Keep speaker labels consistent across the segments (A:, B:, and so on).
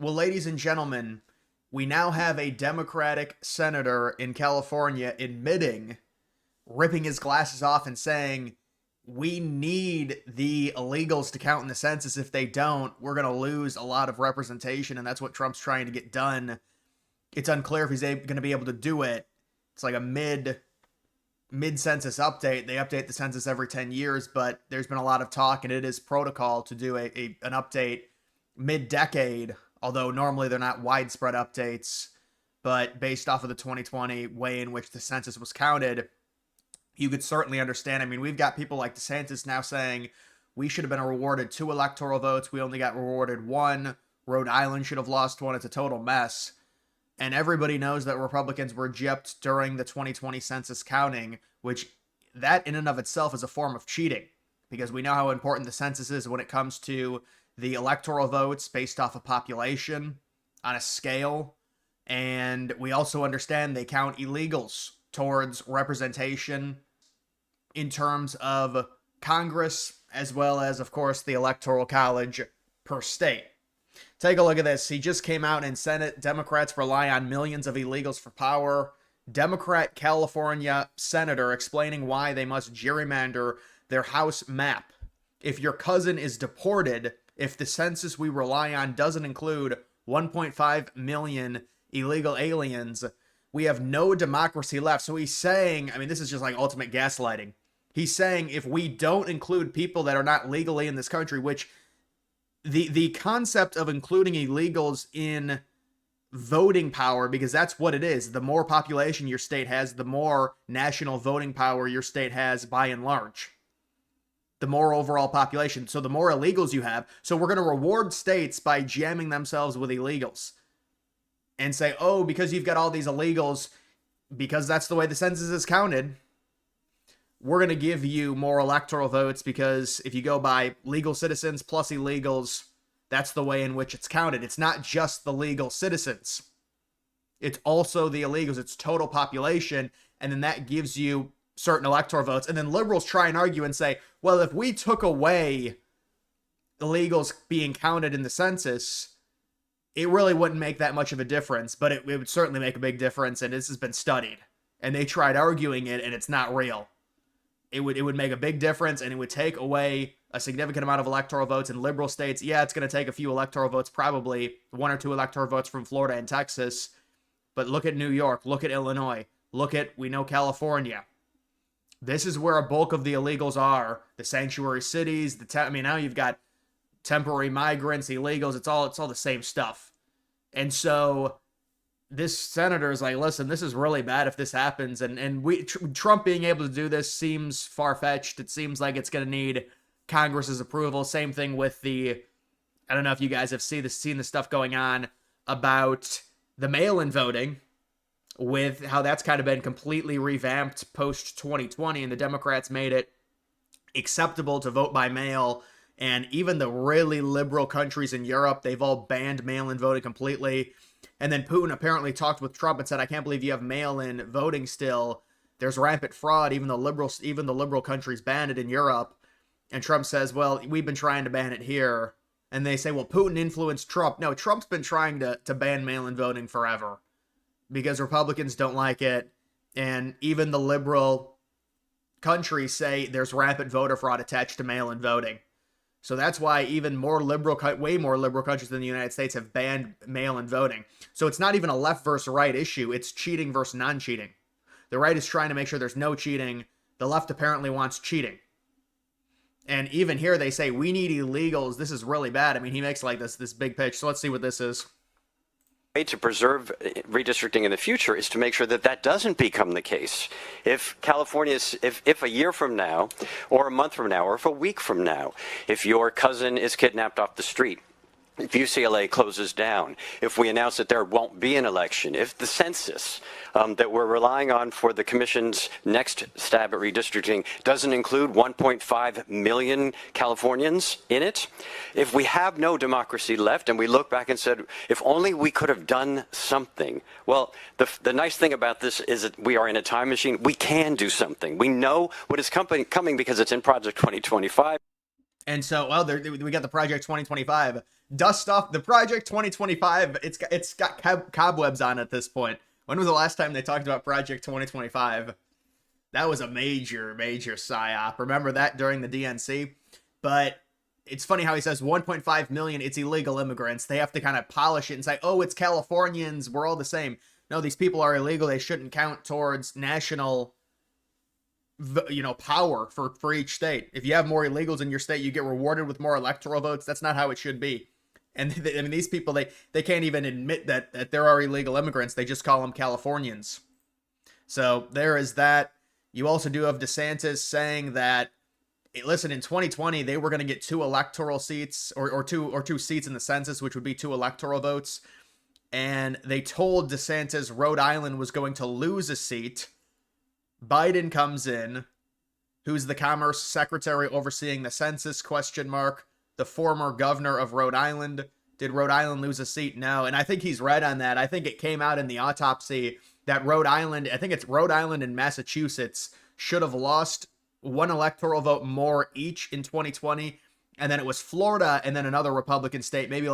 A: Well, ladies and gentlemen, we now have a Democratic senator in California admitting, ripping his glasses off and saying, we need the illegals to count in the census. If they don't, we're going to lose a lot of representation, and that's what Trump's trying to get done. It's unclear if he's going to be able to do it. It's like a mid-census update. They update the census every 10 years, but there's been a lot of talk, and it is protocol to do an update mid-decade, although normally they're not widespread updates. But based off of the 2020 way in which the census was counted, you could certainly understand. I mean, we've got people like Census now saying we should have been rewarded 2 electoral votes. We only got rewarded 1. Rhode Island should have lost 1. It's a total mess. And everybody knows that Republicans were gypped during the 2020 census counting, which that in and of itself is a form of cheating, because we know how important the census is when it comes to the electoral votes based off of population on a scale. And we also understand they count illegals towards representation in terms of Congress, as well as, of course, the Electoral College per state. Take a look at this. He just came out and Senate Democrats rely on millions of illegals for power. Democrat California senator explaining why they must gerrymander their House map. If your cousin is deported, if the census we rely on doesn't include 1.5 million illegal aliens, we have no democracy left. So he's saying, I mean, this is just like ultimate gaslighting. He's saying if we don't include people that are not legally in this country, which the concept of including illegals in voting power, because that's what it is. The more population your state has, the more national voting power your state has by and large. The more overall population. So the more illegals you have. So we're going to reward states by jamming themselves with illegals. And say, oh, because you've got all these illegals, because that's the way the census is counted, we're going to give you more electoral votes, because if you go by legal citizens plus illegals, that's the way in which it's counted. It's not just the legal citizens. It's also the illegals. It's total population. And then that gives you certain electoral votes. And then liberals try and argue and say, well, if we took away illegals being counted in the census, it really wouldn't make that much of a difference, but it would certainly make a big difference, and this has been studied. And they tried arguing it, and it's not real. It would make a big difference, and it would take away a significant amount of electoral votes in liberal states. Yeah, it's going to take a few electoral votes, probably 1 or 2 electoral votes from Florida and Texas. But look at New York, look at Illinois, we know California. This is where a bulk of the illegals are. The sanctuary cities, now you've got temporary migrants, illegals, it's all the same stuff. And so this senator is like, listen, this is really bad if this happens. And Trump being able to do this seems far-fetched. It seems like it's going to need Congress's approval. Same thing with I don't know if you guys have seen the stuff going on about the mail-in voting, with how that's kind of been completely revamped post-2020, and the Democrats made it acceptable to vote by mail. And even the really liberal countries in Europe, they've all banned mail-in voting completely. And then Putin apparently talked with Trump and said, I can't believe you have mail-in voting still. There's rampant fraud, even the liberal countries banned it in Europe. And Trump says, well, we've been trying to ban it here. And they say, well, Putin influenced Trump. No, Trump's been trying to ban mail-in voting forever, because Republicans don't like it. And even the liberal countries say there's rampant voter fraud attached to mail-in voting. So that's why even way more liberal countries than the United States have banned mail-in voting. So it's not even a left versus right issue. It's cheating versus non-cheating. The right is trying to make sure there's no cheating. The left apparently wants cheating. And even here they say, we need illegals. This is really bad. I mean, he makes like this big pitch. So let's see what this is.
B: Way to preserve redistricting in the future is to make sure that that doesn't become the case. If if a year from now, or a month from now, or if a week from now, if your cousin is kidnapped off the street, if UCLA closes down, if we announce that there won't be an election, if the census that we're relying on for the commission's next stab at redistricting doesn't include 1.5 million Californians in it, if we have no democracy left and we look back and said, if only we could have done something. Well, the nice thing about this is that we are in a time machine. We can do something. We know what is coming because it's in Project 2025.
A: And so, well, we got the Project 2025. Dust off the Project 2025. It's got cobwebs on at this point. When was the last time they talked about Project 2025? That was a major psyop. Remember that during the DNC? But it's funny how he says 1.5 million, it's illegal immigrants. They have to kind of polish it and say, oh, it's Californians, we're all the same. No, these people are illegal. They shouldn't count towards national, power for each state. If you have more illegals in your state, you get rewarded with more electoral votes. That's not how it should be. And I mean, these people, they can't even admit that there are illegal immigrants. They just call them Californians. So there is that. You also do have DeSantis saying that, listen, in 2020 they were going to get 2 electoral seats, or two seats in the census, which would be 2 electoral votes. And they told DeSantis Rhode Island was going to lose a seat. Biden comes in, who's the Commerce Secretary overseeing the census, ? The former governor of Rhode Island. Did Rhode Island lose a seat? No. And I think he's right on that. I think it came out in the autopsy that Rhode Island, I think it's Rhode Island and Massachusetts, should have lost 1 electoral vote more each in 2020. And then it was Florida and then another Republican state, maybe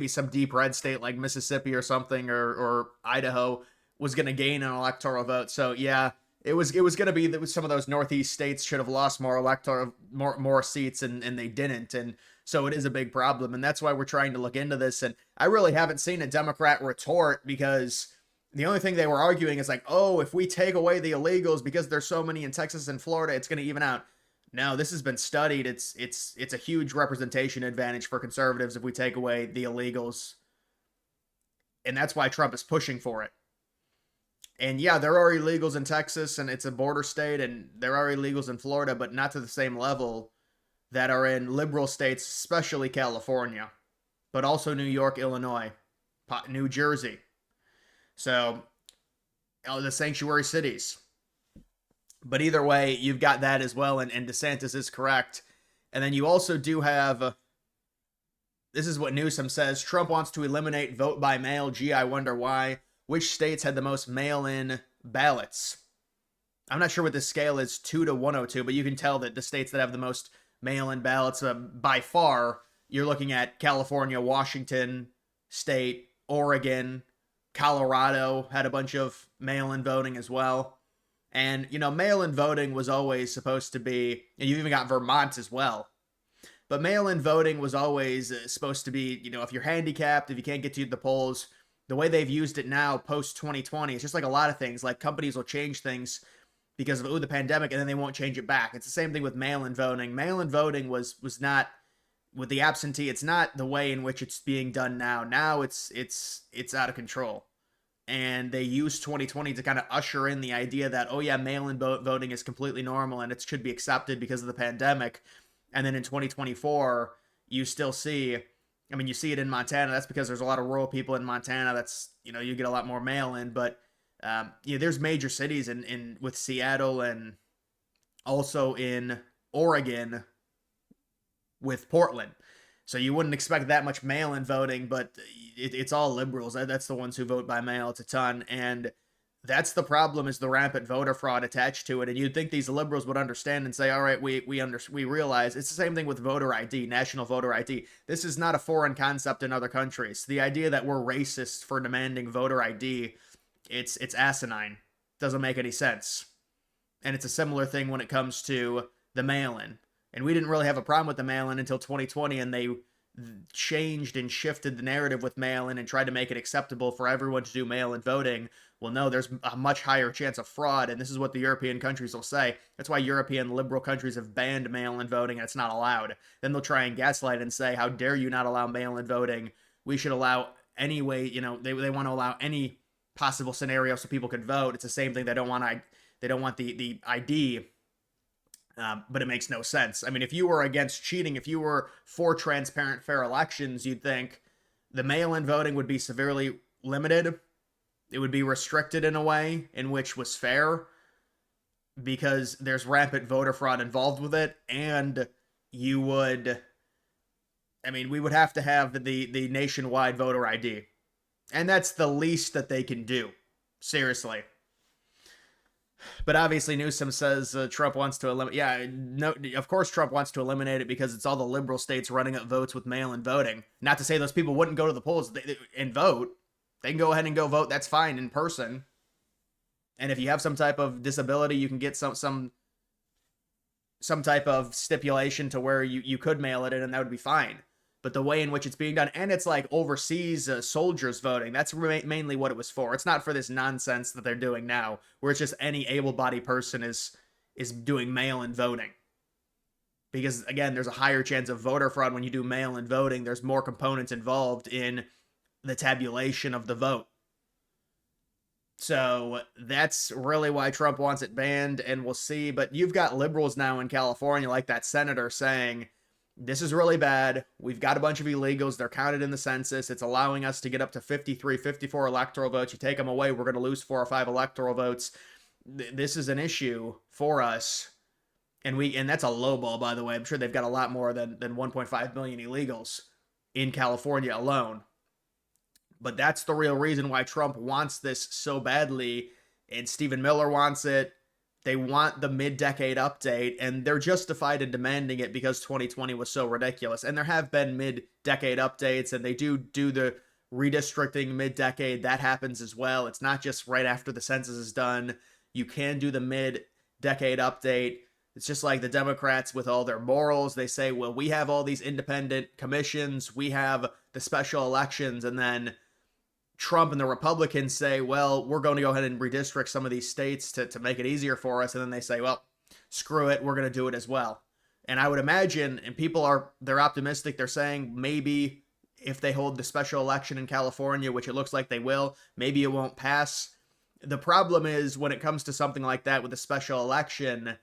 A: some deep red state like Mississippi or something, or Idaho, was going to gain an electoral vote. So yeah, it was going to be that some of those Northeast states should have lost more seats, and they didn't. And so it is a big problem, and that's why we're trying to look into this. And I really haven't seen a Democrat retort, because the only thing they were arguing is like, oh, if we take away the illegals because there's so many in Texas and Florida, it's going to even out. No, this has been studied. It's a huge representation advantage for conservatives if we take away the illegals, and that's why Trump is pushing for it. And yeah, there are illegals in Texas, and it's a border state, and there are illegals in Florida, but not to the same level that are in liberal states, especially California, but also New York, Illinois, New Jersey. So, the sanctuary cities. But either way, you've got that as well, and DeSantis is correct. And then you also do have, this is what Newsom says, Trump wants to eliminate vote by mail. Gee, I wonder why. Which states had the most mail-in ballots? I'm not sure what the scale is, 2 to 102, but you can tell that the states that have the most mail-in ballots, by far, you're looking at California, Washington State, Oregon, Colorado had a bunch of mail-in voting as well. And, mail-in voting was always supposed to be, and you even got Vermont as well. But mail-in voting was always supposed to be, if you're handicapped, if you can't get to the polls, the way they've used it now, post-2020, it's just like a lot of things. Like, companies will change things because of the pandemic, and then they won't change it back. It's the same thing with mail-in voting. Mail-in voting was not, with the absentee, it's not the way in which it's being done now. Now it's out of control. And they used 2020 to kind of usher in the idea that, oh yeah, mail-in voting is completely normal and it should be accepted because of the pandemic. And then in 2024, you still see, you see it in Montana. That's because there's a lot of rural people in Montana. That's, you get a lot more mail-in. But there's major cities with Seattle, and also in Oregon with Portland. So you wouldn't expect that much mail-in voting, but it's all liberals. That's the ones who vote by mail. It's a ton. And that's the problem, is the rampant voter fraud attached to it. And you'd think these liberals would understand and say, all right, we realize. It's the same thing with voter ID, national voter ID. This is not a foreign concept in other countries. The idea that we're racist for demanding voter ID, it's asinine. Doesn't make any sense. And it's a similar thing when it comes to the mail-in. And we didn't really have a problem with the mail-in until 2020, and they changed and shifted the narrative with mail-in and tried to make it acceptable for everyone to do mail-in voting. Well, no, there's a much higher chance of fraud, and this is what the European countries will say. That's why European liberal countries have banned mail-in voting, and it's not allowed. Then they'll try and gaslight and say, how dare you not allow mail-in voting? We should allow any way, they want to allow any possible scenario so people could vote. It's the same thing. They don't want the ID. But it makes no sense. If you were against cheating, if you were for transparent, fair elections, you'd think the mail-in voting would be severely limited. It would be restricted in a way in which was fair, because there's rampant voter fraud involved with it. And we would have to have the nationwide voter ID. And that's the least that they can do. Seriously. But obviously Newsom says Trump wants to eliminate. Yeah, no, of course Trump wants to eliminate it because it's all the liberal states running up votes with mail-in voting. Not to say those people wouldn't go to the polls and vote. They can go ahead and go vote. That's fine in person. And if you have some type of disability, you can get some type of stipulation to where you could mail it in, and that would be fine. But the way in which it's being done, and it's like overseas soldiers voting, that's mainly what it was for. It's not for this nonsense that they're doing now, where it's just any able-bodied person is doing mail-in voting. Because again, there's a higher chance of voter fraud when you do mail-in voting. There's more components involved in the tabulation of the vote. So that's really why Trump wants it banned, and we'll see. But you've got liberals now in California, like that senator, saying, this is really bad. We've got a bunch of illegals. They're counted in the census. It's allowing us to get up to 53, 54 electoral votes. You take them away, we're going to lose 4 or 5 electoral votes. This is an issue for us. And that's a low ball, by the way. I'm sure they've got a lot more than 1.5 million illegals in California alone. But that's the real reason why Trump wants this so badly, and Stephen Miller wants it. They want the mid-decade update, and they're justified in demanding it because 2020 was so ridiculous. And there have been mid-decade updates, and they do the redistricting mid-decade. That happens as well. It's not just right after the census is done. You can do the mid-decade update. It's just like the Democrats with all their morals. They say, well, we have all these independent commissions. We have the special elections, and then Trump and the Republicans say, well, we're going to go ahead and redistrict some of these states to make it easier for us. And then they say, well, screw it, we're going to do it as well. And I would imagine, and they're optimistic, they're saying maybe if they hold the special election in California, which it looks like they will, maybe it won't pass. The problem is when it comes to something like that with a special election,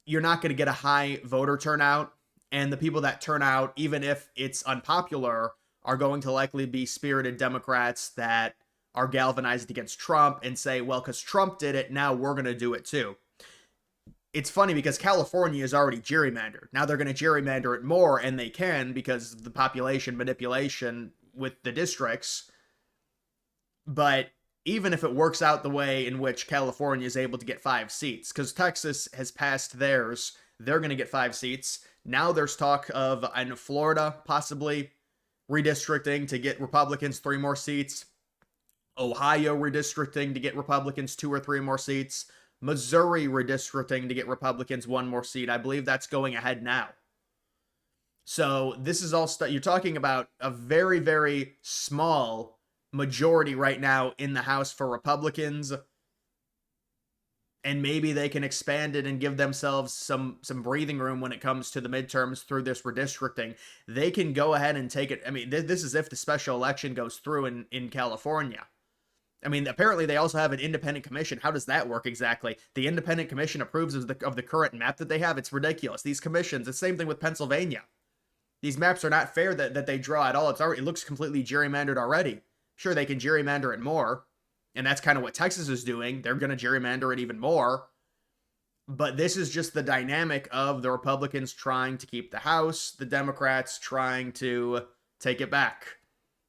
A: you're not going to get a high voter turnout. And the people that turn out, even if it's unpopular, are going to likely be spirited Democrats that are galvanized against Trump and say, well, because Trump did it, now we're going to do it too. It's funny because California is already gerrymandered. Now they're going to gerrymander it more, and they can because of the population manipulation with the districts. But even if it works out the way in which California is able to get 5 seats, because Texas has passed theirs, they're going to get 5 seats. Now there's talk of, I know, Florida possibly redistricting to get Republicans 3 more seats. Ohio redistricting to get Republicans 2 or 3 more seats. Missouri redistricting to get Republicans 1 more seat. I believe that's going ahead now. So this is all stuff. You're talking about a very, very small majority right now in the House for Republicans. And maybe they can expand it and give themselves some breathing room when it comes to the midterms through this redistricting. They can go ahead and take it. I mean, this is if the special election goes through in California. I mean, apparently they also have an independent commission. How does that work exactly? The independent commission approves of the current map that they have. It's ridiculous. These commissions, the same thing with Pennsylvania. These maps are not fair that they draw at all. It looks completely gerrymandered already. Sure, they can gerrymander it more. And that's kind of what Texas is doing. They're going to gerrymander it even more. But this is just the dynamic of the Republicans trying to keep the House, the Democrats trying to take it back.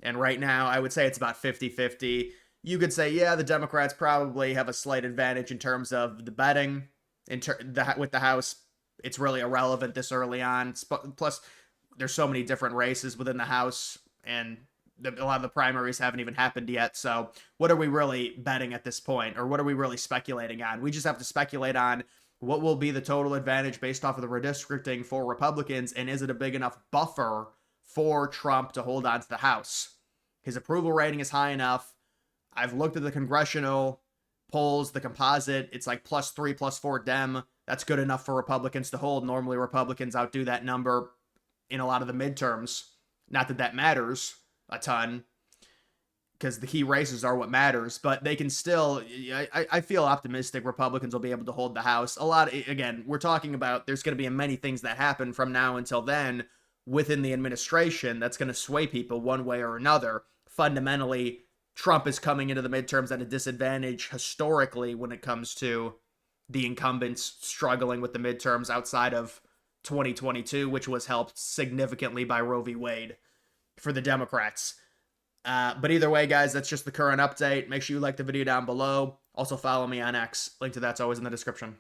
A: And right now, I would say it's about 50-50. You could say, yeah, the Democrats probably have a slight advantage in terms of the betting. With the House, it's really irrelevant this early on. Plus, there's so many different races within the House, and a lot of the primaries haven't even happened yet. So what are we really betting at this point? Or what are we really speculating on? We just have to speculate on what will be the total advantage based off of the redistricting for Republicans, and is it a big enough buffer for Trump to hold on to the House? His approval rating is high enough. I've looked at the congressional polls, the composite. It's like +3, +4 Dem. That's good enough for Republicans to hold. Normally Republicans outdo that number in a lot of the midterms. Not that that matters a ton, because the key races are what matters, but they can still, I feel optimistic Republicans will be able to hold the House. Again, we're talking about there's going to be many things that happen from now until then within the administration that's going to sway people one way or another. Fundamentally, Trump is coming into the midterms at a disadvantage historically when it comes to the incumbents struggling with the midterms outside of 2022, which was helped significantly by Roe v. Wade for the Democrats. But either way, guys, that's just the current update. Make sure you like the video down below. Also follow me on X. Link to that's always in the description.